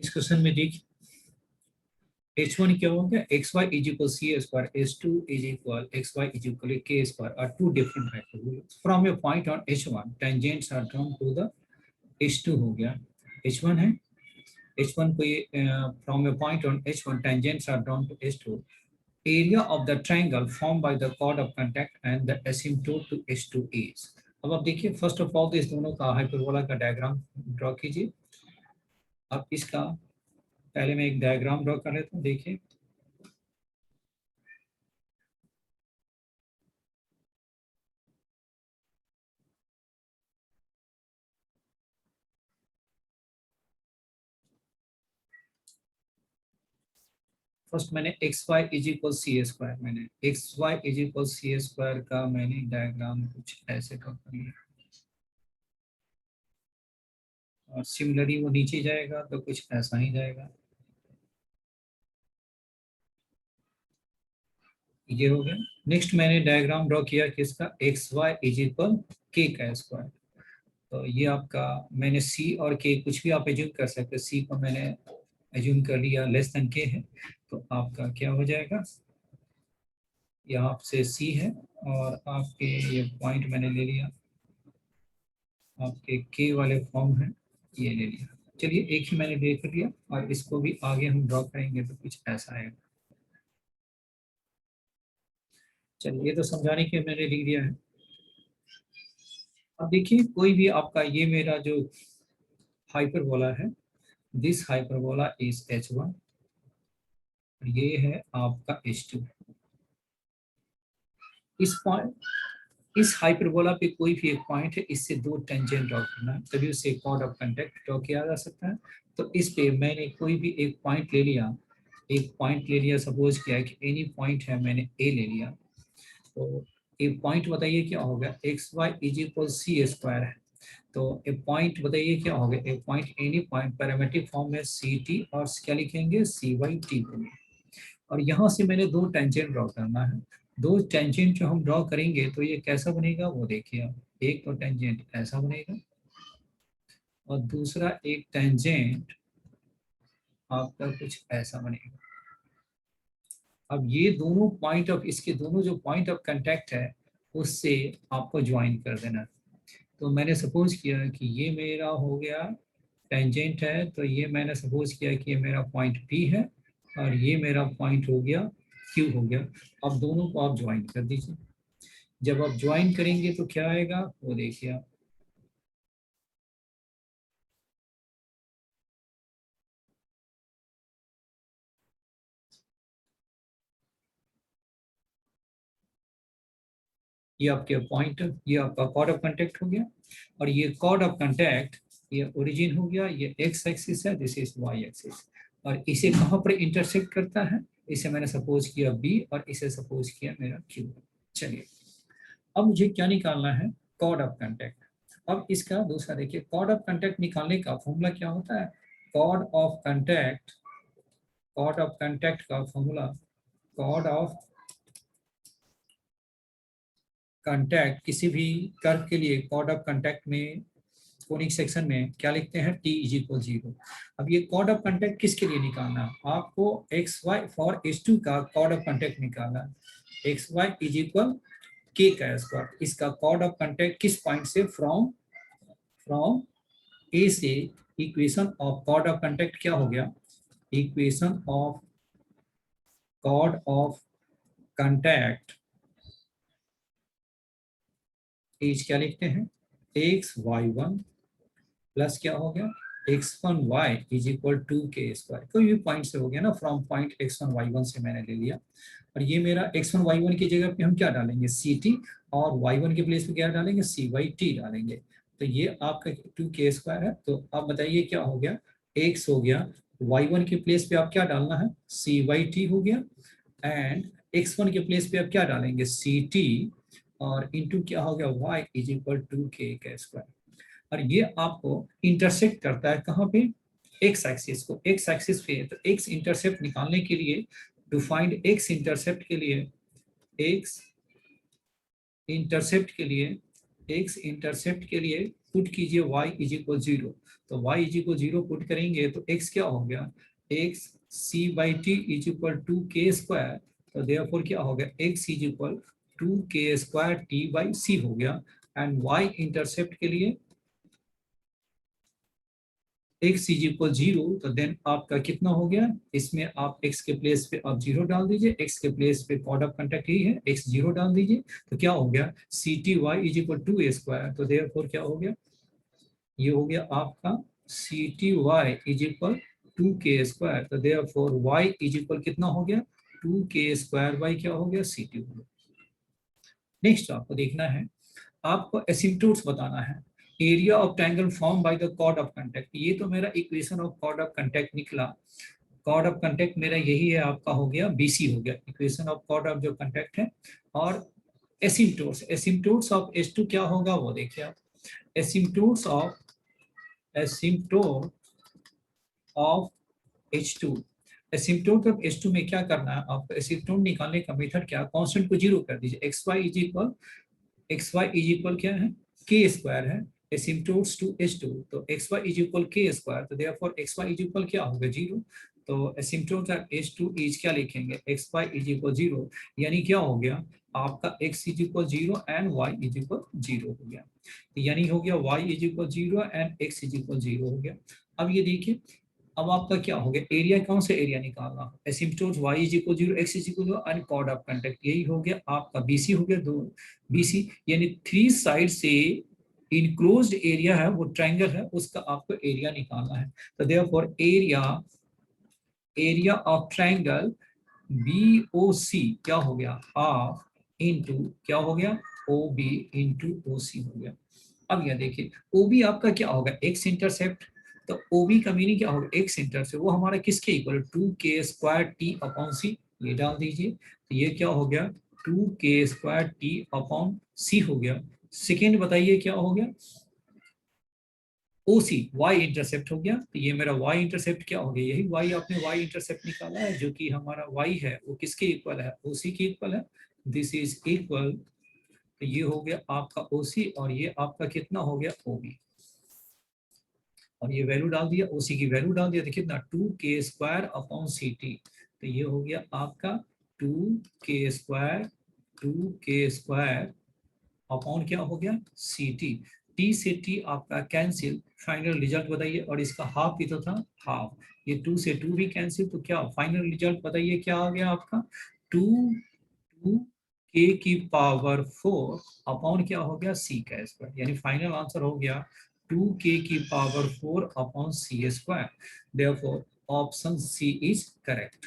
इस क्वेश्चन में देखिए h1 क्या होगा, xy is equal c square, h2 is equal xy is equal k square are two different hyperbolas. From a point on h1 tangents are drawn to the h2 हो गया, h1 है, h1 को ये from a point on h1 tangents are drawn to h2, area of the triangle formed by the chord of contact and the asymptote to h2 is. अब आप देखिए first of all तो इस दोनों का हाइपरबोला का डायग्राम ड्रॉ कीजिए। अब इसका पहले मैं एक डायग्राम ड्रॉ कर लेता हूँ, देखिए फर्स्ट मैंने X Y is equal C square, मैंने X Y is equal C square का मैंने डायग्राम कुछ ऐसे ड्रॉ कर लिया और सिमिलरली वो नीचे जाएगा तो कुछ ऐसा ही जाएगा, ये हो गया। नेक्स्ट मैंने डायग्राम ड्रॉ किया किसका, एक्स वाई इज इक्वल के का स्क्वायर, तो ये आपका मैंने सी और के कुछ भी आप एज्यूम कर सकते, सी को मैंने एज्यूम कर लिया लेस देन के है, तो आपका क्या हो जाएगा, यहाँ से सी है और आपके ये पॉइंट मैंने ले लिया, आपके के वाले फॉर्म है ये ले लिया। चलिए एक ही मैंने देख लिया और इसको भी आगे हम ड्रॉ करेंगे तो कुछ ऐसा आएगा। चलिए ये तो समझाने के मैंने लिख दिया है। अब देखिए कोई भी आपका ये मेरा जो हाइपरबोला है, दिस हाइपरबोला इज h1, ये है आपका h2। इस पॉइंट, इस हाइपरबोला पे कोई भी एक पॉइंट है, इससे दो टेंजेंट ड्रॉ करना है तभी उसे कॉर्ड ऑफ कांटेक्ट ड्रॉ किया जा सकता है। तो इस पे मैंने कोई भी एक पॉइंट ले लिया, एक पॉइंट ले लिया, सपोज किया कि एनी पॉइंट है, मैंने ए ले लिया, तो एक पॉइंट बताइए क्या होगा, x Y is equal C square है, तो एक पॉइंट बताइए क्या होगा, एक point any point parametric form में सी टी और क्या लिखेंगे सी वाई टी को, और यहाँ से मैंने दो टेंजेंट ड्रॉ करना है। दो टेंजेंट जो हम ड्रॉ करेंगे तो ये कैसा बनेगा वो देखिए आप, एक तो टेंजेंट ऐसा बनेगा और दूसरा एक टेंजेंट आपका कुछ ऐसा बनेगा। अब ये दोनों पॉइंट ऑफ, इसके दोनों जो पॉइंट ऑफ कांटेक्ट है उससे आपको ज्वाइन कर देना। तो मैंने सपोज किया कि ये मेरा हो गया टेंजेंट है, तो ये मैंने सपोज किया कि ये मेरा पॉइंट पी है और ये मेरा पॉइंट हो गया क्यू हो गया। अब दोनों को आप ज्वाइन कर दीजिए, जब आप ज्वाइन करेंगे तो क्या आएगा वो देखिए आप, ये आपके पॉइंट, ये आपका कॉर्ड ऑफ कांटेक्ट हो गया और ये कॉर्ड ऑफ कांटेक्ट ये ओरिजिन हो गया, ये एक्स एक्सिस है, दिस इज वाई एक्सिस, और इसे कहाँ पर इंटरसेक्ट करता है, इसे मैंने सपोज किया बी और इसे सपोज किया मेरा क्यू। चलिए अब मुझे क्या निकालना है, कॉर्ड ऑफ कांटेक्ट। अब इसका दूसरा देखिए, कॉर्ड ऑफ कांटेक्ट निकालने का फॉर्मूला क्या होता है, chord of contact, chord of contact का फॉर्मूला, कॉर्ड ऑफ कांटेक्ट किसी भी कर्व के लिए कॉर्ड ऑफ कांटेक्ट में कोनिक सेक्शन में क्या लिखते हैं, t इज इक्वल 0। अब ये कॉर्ड ऑफ कांटेक्ट किसके लिए निकालना है आपको, एक्स वाई फॉर h2 का कॉर्ड ऑफ कांटेक्ट निकालना है, एक्स वाई इज इक्वल के का स्क्वायर, इसका कॉर्ड ऑफ कांटेक्ट किस पॉइंट से, फ्रॉम फ्रॉम ए से, equation of chord of contact क्या हो गया, equation of chord of contact is क्या लिखते हैं, एक्स वाई वन प्लस क्या हो गया, x1 y is equal to k square, कोई भी पॉइंट से हो गया ना, फ्रॉम पॉइंट x1 y1 से मैंने ले लिया, और ये मेरा x1 y1 की जगह पे हम क्या डालेंगे ct, और y1 के प्लेस पे क्या डालेंगे cy t डालेंगे, तो ये आपका 2k स्क्वायर है। तो आप बताइए क्या हो गया, x हो गया, y1 के प्लेस पे आप क्या डालना है cy t हो गया, एंड x1 के प्लेस पे आप क्या डालेंगे ct, और इंटू क्या हो गया y इज इक्वल टू के का स्क्वायर, और ये आपको इंटरसेक्ट करता है कहाँ पे, एक्स एक्सिस को, एक्स एक्सिस पे। तो एक्स इंटरसेप्ट निकालने के लिए, टू फाइंड एक्स इंटरसेप्ट के लिए, एक्स इंटरसेप्ट के लिए, एक्स इंटरसेप्ट के लिए पुट कीजिए y इज इक्वल 0, तो y इज इक्वल 0 पुट करेंगे तो x क्या हो गया, x c by T is equal 2k square, तो देयरफॉर क्या हो गया, x is equal 2k square t by c हो गया। एंड y इंटरसेप्ट के लिए x इज इक्वल 0, तो देन आपका कितना हो गया, इसमें आप x के प्लेस पे आप 0 डाल दीजिए, x के प्लेस पे कॉर्ड ऑफ कंडक्ट यही है, x 0 डाल दीजिए, तो क्या हो गया, c t y is equal 2a square, तो देयरफॉर क्या हो गया, ये हो गया आपका c t y is equal 2k square, तो देयरफॉर y इज इक्वल कितना हो गया, 2k स्क्वायर बाई क्या हो गया, सी टी हो गया। नेक्स्ट आपको देखना है, आपको एसिम्पटोट्स बताना है, area of triangle form by the chord of contact, ये तो मेरा equation of chord of contact निकला, कॉर्ड ऑफ कांटेक्ट मेरा यही है, आपका हो गया बीसी हो गया, इक्वेशन ऑफ कॉर्ड ऑफ जो कांटेक्ट है। और एसिम्पटोट्स ऑफ H2 क्या होगा वो देखिए आप, एसिम्पटोट्स ऑफ H2, एसिम्पटोट ऑफ H2 में क्या करना है आपको, एसिम्पटोट निकालने का मेथड क्या, कांस्टेंट को 0 कर दीजिए, xy इज इक्वल क्या है, k स्क्वायर है, एसिम्पटोट्स टू H2, तो xy is equal k square, तो देयरफॉर xy इज इक्वल क्या होगा, 0, तो एसिम्पटोट ऑफ H2 इज क्या लिखेंगे, xy इज इक्वल 0, यानी क्या हो गया आपका x is equal 0 and y is equal 0 हो गया, यानी हो गया y is equal 0 and x is equal 0 हो गया। अब ये देखिए, अब आपका क्या हो गया, एरिया कौन सा एरिया निकालना, एसिम्पटोट y is equal 0, x is equal 0 and chord of contact, यही हो गया आपका BC हो गया, दो BC, यानी 3 साइड से इनक्लोज्ड एरिया है वो ट्रायंगल है, उसका आपको एरिया निकालना है, तो therefore area of triangle BOC क्या हो गया, हाफ इनटू क्या हो गया, OB इनटू OC हो गया। अब यह देखिए OB आपका क्या होगा, x इंटरसेप्ट, तो OB का मीनिंग क्या होगा, x इंटरसेप्ट, वो हमारा किसके equal, 2k square t upon c, ये डाल दीजिए, तो ये क्या हो गया 2k square t upon c हो गया। सेकेंड बताइए क्या हो गया, OC y इंटरसेप्ट हो गया, तो ये मेरा y इंटरसेप्ट क्या हो गया, यही y आपने y इंटरसेप्ट निकाला है, जो कि हमारा y है वो किसके इक्वल है, OC के इक्वल है, दिस इज इक्वल, तो ये हो गया आपका OC और ये आपका कितना हो गया OB, और ये वैल्यू डाल दिया, OC की वैल्यू डाल दिया, तो कितना 2k स्क्वायर अपॉन CT, तो ये हो गया आपका 2k स्क्वायर अपॉन क्या हो गया CT, T से T आपका कैंसिल, फाइनल रिजल्ट बताइए, और इसका हाफ भी तो था, हाफ, ये 2 से 2 भी कैंसिल, तो क्या फाइनल रिजल्ट बताइए क्या आ गया आपका, 2k की पावर 4 अपॉन क्या हो गया C का स्क्वायर, यानी फाइनल आंसर हो गया 2k की power 4 upon C square, therefore option C is correct.